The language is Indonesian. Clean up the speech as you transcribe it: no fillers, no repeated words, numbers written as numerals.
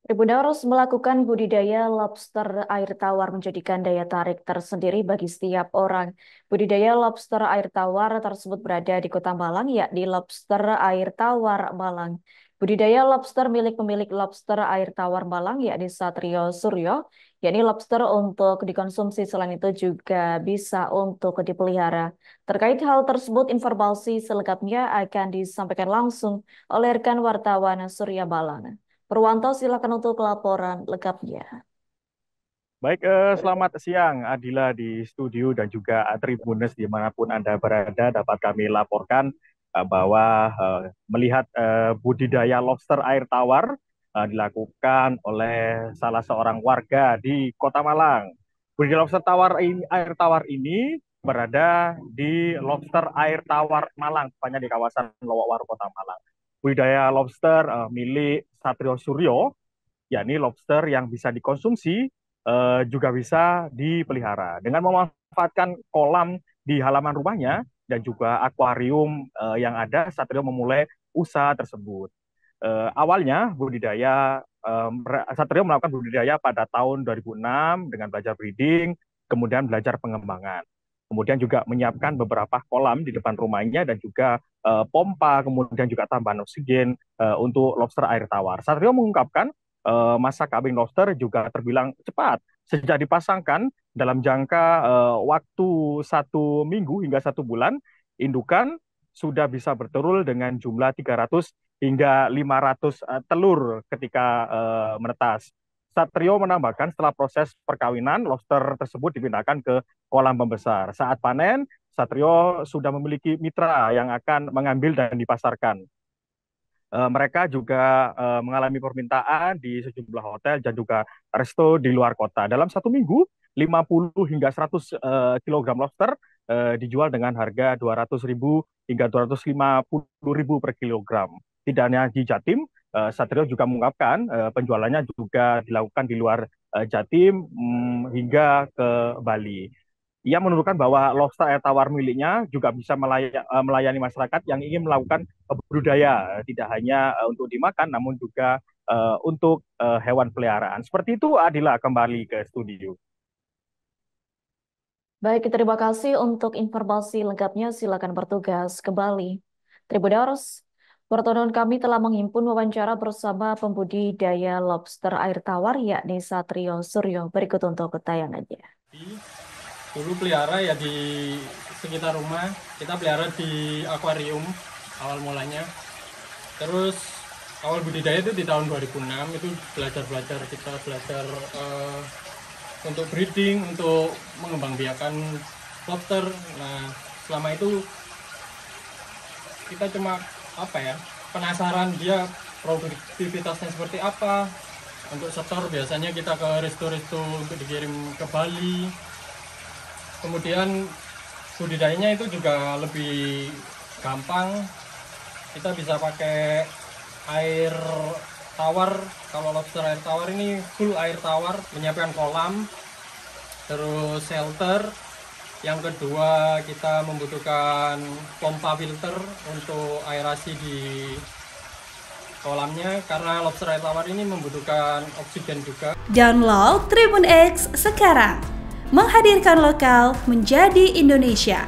Tribunarus melakukan budidaya lobster air tawar menjadikan daya tarik tersendiri bagi setiap orang. Budidaya lobster air tawar tersebut berada di Kota Malang, yakni Lobster Air Tawar Malang. Budidaya lobster milik pemilik Lobster Air Tawar Malang, yakni Satrio Suryo, yakni lobster untuk dikonsumsi, selain itu juga bisa untuk dipelihara. Terkait hal tersebut, informasi selengkapnya akan disampaikan langsung oleh rekan wartawan Surya Malang. Purwanto, silakan untuk laporan lengkapnya. Baik, selamat siang Adila di studio dan juga Tribuners dimanapun Anda berada dapat kami laporkan bahwa melihat budidaya lobster air tawar dilakukan oleh salah seorang warga di Kota Malang. Budidaya lobster air tawar ini berada di Lobster Air Tawar Malang, tepatnya di kawasan Lowokwaru, Kota Malang. Budidaya lobster milik Satrio Suryo, yakni lobster yang bisa dikonsumsi juga bisa dipelihara dengan memanfaatkan kolam di halaman rumahnya dan juga akuarium yang ada. Satrio memulai usaha tersebut. Awalnya Satrio melakukan budidaya pada tahun 2006 dengan belajar breeding, kemudian belajar pengembangan. Kemudian juga menyiapkan beberapa kolam di depan rumahnya dan juga pompa, kemudian juga tambahan oksigen untuk lobster air tawar. Satrio mengungkapkan masa kawin lobster juga terbilang cepat. Sejak dipasangkan dalam jangka waktu 1 minggu hingga 1 bulan, indukan sudah bisa bertelur dengan jumlah 300 hingga 500 telur ketika menetas. Satrio menambahkan setelah proses perkawinan, lobster tersebut dipindahkan ke kolam pembesar. Saat panen, Satrio sudah memiliki mitra yang akan mengambil dan dipasarkan. Mereka juga mengalami permintaan di sejumlah hotel dan juga resto di luar kota. Dalam 1 minggu, 50 hingga 100 kilogram lobster dijual dengan harga 200.000 hingga 250.000 per kilogram. Tidak hanya di Jatim, Satrio juga mengungkapkan penjualannya juga dilakukan di luar Jatim hingga ke Bali. Ia menunjukkan bahwa lobster air tawar miliknya juga bisa melayani masyarakat yang ingin melakukan budidaya, tidak hanya untuk dimakan, namun juga untuk hewan peliharaan. Seperti itu, Adila, kembali ke studio. Baik, terima kasih untuk informasi lengkapnya. Silakan bertugas kembali. Tribuners, wartawan kami telah menghimpun wawancara bersama pembudidaya lobster air tawar, yakni Satrio Suryo. Berikut untuk tayangannya. Dulu pelihara ya di sekitar rumah, kita pelihara di akuarium awal mulanya. Terus awal budidaya itu di tahun 2006, itu kita belajar untuk breeding, untuk mengembangbiakan lobster. Nah, selama itu kita cuma penasaran dia produktivitasnya seperti apa. Untuk setor biasanya kita ke resto-resto untuk dikirim ke Bali. Kemudian budidayanya itu juga lebih gampang. Kita bisa pakai air tawar. Kalau lobster air tawar ini full air tawar, menyiapkan kolam, terus shelter. Yang kedua, kita membutuhkan pompa filter untuk aerasi di kolamnya, karena lobster air tawar ini membutuhkan oksigen juga. Download Tribun X sekarang, menghadirkan lokal menjadi Indonesia.